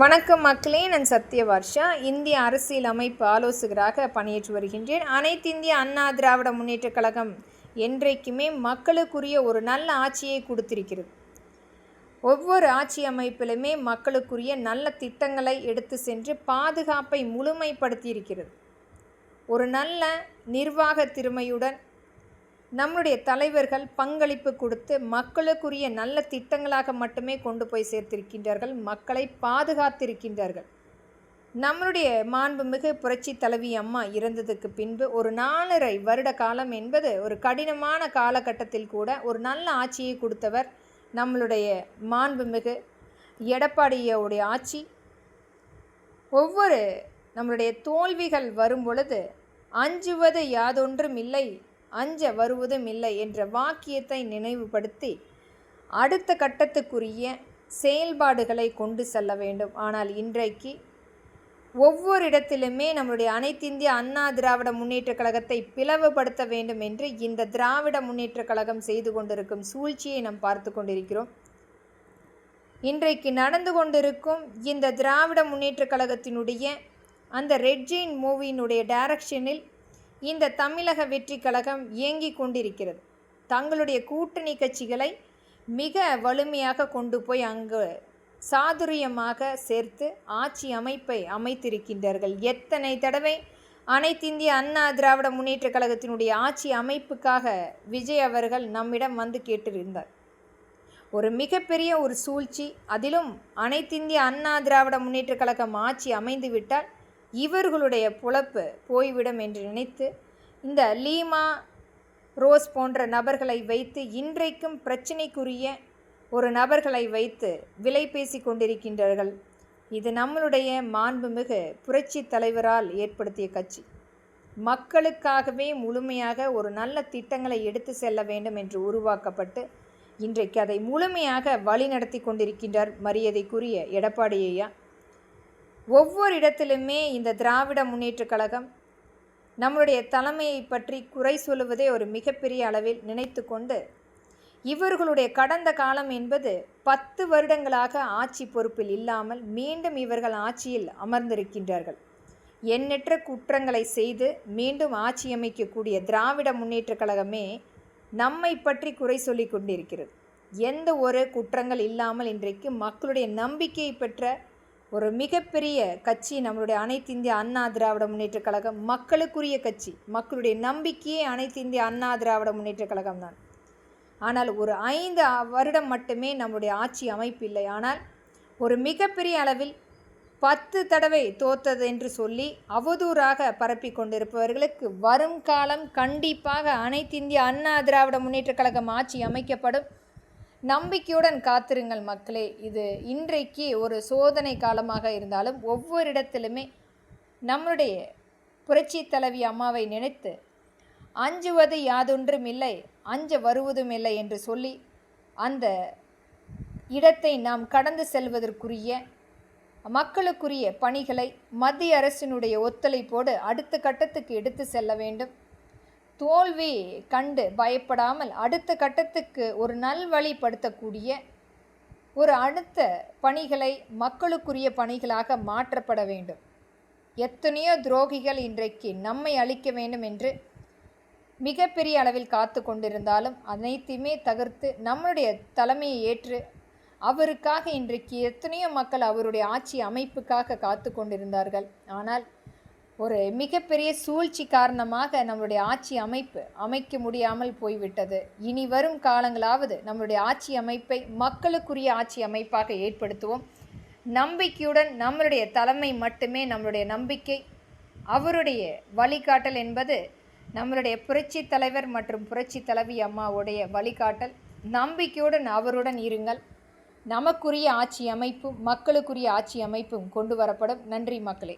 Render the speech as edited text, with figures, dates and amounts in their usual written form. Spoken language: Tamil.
வணக்கம் மக்களே, நான் சத்யவர்ஷா. இந்திய அரசியல் அமைப்பு ஆலோசகராக பணியாற்றி வருகின்றேன். அனைத்திந்திய அண்ணா திராவிட முன்னேற்றக் கழகம் என்றைக்குமே மக்களுக்குரிய ஒரு நல்ல ஆட்சியை கொடுத்திருக்கிறது. ஒவ்வொரு ஆட்சி அமைப்பிலுமே மக்களுக்குரிய நல்ல திட்டங்களை எடுத்து சென்று பாதுகாப்பை முழுமைப்படுத்தியிருக்கிறது. ஒரு நல்ல நிர்வாக திறமையுடன் நம்முடைய தலைவர்கள் பங்களிப்பு கொடுத்து மக்களுக்குரிய நல்ல திட்டங்களாக மட்டுமே கொண்டு போய் சேர்த்திருக்கின்றார்கள். மக்களை பாதுகாத்திருக்கின்றார்கள். நம்மளுடைய மாண்புமிகு புரட்சி தலைவி அம்மா இறந்ததுக்கு பின்பு ஒரு 4.5 வருட காலம் என்பது ஒரு கடினமான காலகட்டத்தில் கூட ஒரு நல்ல ஆட்சியை கொடுத்தவர் நம்மளுடைய மாண்புமிகு எடப்பாடியோடைய ஆட்சி. ஒவ்வொரு நம்மளுடைய தோல்விகள் வரும் பொழுது அஞ்சுவது யாதொன்றும் இல்லை, அஞ்ச வருவதும் இல்லை என்ற வாக்கியத்தை நினைவுபடுத்தி அடுத்த கட்டத்துக்குரிய செயல்பாடுகளை கொண்டு செல்ல வேண்டும். ஆனால் இன்றைக்கு ஒவ்வொரு இடத்திலுமே நம்முடைய அனைத்திந்திய அண்ணா திராவிட முன்னேற்றக் கழகத்தை பிளவுபடுத்த வேண்டும் என்று இந்த திராவிட முன்னேற்றக் கழகம் செய்து கொண்டிருக்கும் சூழ்ச்சியை நாம் பார்த்து கொண்டிருக்கிறோம். இன்றைக்கு நடந்து கொண்டிருக்கும் இந்த திராவிட முன்னேற்றக் கழகத்தினுடைய அந்த ரெட் ஜெயின் மூவியினுடைய டைரக்ஷனில் இந்த தமிழக வெற்றி கழகம் இயங்கி கொண்டிருக்கிறது. தங்களுடைய கூட்டணி கட்சிகளை மிக வலிமையாக கொண்டு போய் அங்கு சாதுரியமாக சேர்த்து ஆட்சி அமைப்பை அமைத்திருக்கின்றார்கள். எத்தனை தடவை அனைத்திந்திய அண்ணா திராவிட முன்னேற்றக் கழகத்தினுடைய ஆட்சி அமைப்புக்காக விஜய் அவர்கள் நம்மிடம் வந்து கேட்டிருந்தார். ஒரு மிகப்பெரிய ஒரு சூழ்ச்சி, அதிலும் அனைத்திந்திய அண்ணா திராவிட முன்னேற்றக் கழகம் ஆட்சி அமைந்துவிட்டால் இவர்களுடைய பொழப்பு போய்விடும் என்று நினைத்து இந்த லீமா ரோஸ் போன்ற நபர்களை வைத்து இன்றைக்கும் பிரச்சனைக்குரிய ஒரு நபர்களை வைத்து விலை பேசி கொண்டிருக்கின்றார்கள். இது நம்மளுடைய மாண்புமிகு புரட்சி தலைவரால் ஏற்படுத்திய கட்சி. மக்களுக்காகவே முழுமையாக ஒரு நல்ல திட்டங்களை எடுத்து செல்ல வேண்டும் என்று உருவாக்கப்பட்டு இன்றைக்கு அதை முழுமையாக வழிநடத்தி கொண்டிருக்கின்றார் மரியாதைக்குரிய எடப்பாடி ஐயா. ஒவ்வொரு இடத்திலுமே இந்த திராவிட முன்னேற்றக் கழகம் நம்முடைய தலைமையை பற்றி குறை சொல்லுவதே ஒரு மிகப்பெரிய அளவில் நினைத்து கொண்டு இவர்களுடைய கடந்த காலம் என்பது 10 வருடங்களாக ஆட்சி பொறுப்பில் இல்லாமல் மீண்டும் இவர்கள் ஆட்சியில் அமர்ந்திருக்கின்றார்கள். எண்ணற்ற குற்றங்களை செய்து மீண்டும் ஆட்சி அமைக்கக்கூடிய திராவிட முன்னேற்றக் கழகமே நம்மை பற்றி குறை சொல்லி கொண்டிருக்கிறது. எந்த ஒரு குற்றங்கள் இல்லாமல் இன்றைக்கு மக்களுடைய நம்பிக்கையை பெற்ற ஒரு மிகப்பெரிய கட்சி நம்மளுடைய அனைத்திந்திய அண்ணா திராவிட முன்னேற்றக் கழகம். மக்களுக்குரிய கட்சி, மக்களுடைய நம்பிக்கையே அனைத்திந்திய அண்ணா திராவிட முன்னேற்றக் கழகம் தான். ஆனால் ஒரு 5 வருடம் மட்டுமே நம்முடைய ஆட்சி அமைப்பு இல்லை. ஆனால் ஒரு மிகப்பெரிய அளவில் 10 தடவை தோத்தது என்று சொல்லி அவதூறாக பரப்பி கொண்டிருப்பவர்களுக்கு வரும் காலம் கண்டிப்பாக அனைத்திந்திய அண்ணா திராவிட முன்னேற்றக் கழகம் ஆட்சி அமைக்கப்படும். நம்பிக்கையுடன் காத்திருங்கள் மக்களே. இது இன்றைக்கு ஒரு சோதனை காலமாக இருந்தாலும் ஒவ்வொரு இடத்திலுமே நம்முடைய புரட்சி தலைவி அம்மாவை நினைத்து அஞ்சுவது யாதொன்றும் இல்லை, அஞ்ச வருவதும் இல்லை என்று சொல்லி அந்த இடத்தை நாம் கடந்து செல்வதற்குரிய மக்களுக்குரிய பணிகளை மத்திய அரசினுடைய ஒத்துழைப்போடு அடுத்த கட்டத்துக்கு எடுத்து செல்ல வேண்டும். தோல்வி கண்டு பயப்படாமல் அடுத்த கட்டத்துக்கு ஒரு நல்வழிப்படுத்தக்கூடிய ஒரு அடுத்த பணிகளை மக்களுக்குரிய பணிகளாக மாற்றப்பட வேண்டும். எத்தனையோ துரோகிகள் இன்றைக்கு நம்மை அழிக்க வேண்டும் என்று மிகப்பெரிய அளவில் காத்து கொண்டிருந்தாலும் அனைத்தையுமே தகர்த்து நம்முடைய தலைமையை ஏற்று அவருக்காக இன்றைக்கு எத்தனையோ மக்கள் அவருடைய ஆட்சி அமைப்புக்காக காத்து கொண்டிருந்தார்கள். ஆனால் ஒரு மிகப்பெரிய சூழ்ச்சி காரணமாக நம்முடைய ஆட்சி அமைப்பு அமைக்க முடியாமல் போய்விட்டது. இனி வரும் காலங்களாவது நம்முடைய ஆட்சி அமைப்பை மக்களுக்குரிய ஆட்சி அமைப்பாக ஏற்படுத்துவோம். நம்பிக்கையுடன் நம்மளுடைய தலைமை மட்டுமே நம்மளுடைய நம்பிக்கை. அவருடைய வழிகாட்டல் என்பது நம்மளுடைய புரட்சி தலைவர் மற்றும் புரட்சி தலைவி அம்மாவுடைய வழிகாட்டல். நம்பிக்கையுடன் அவருடன் இருங்கள். நமக்குரிய ஆட்சி அமைப்பும் மக்களுக்குரிய ஆட்சி அமைப்பும் கொண்டு வரப்படும். நன்றி மக்களே.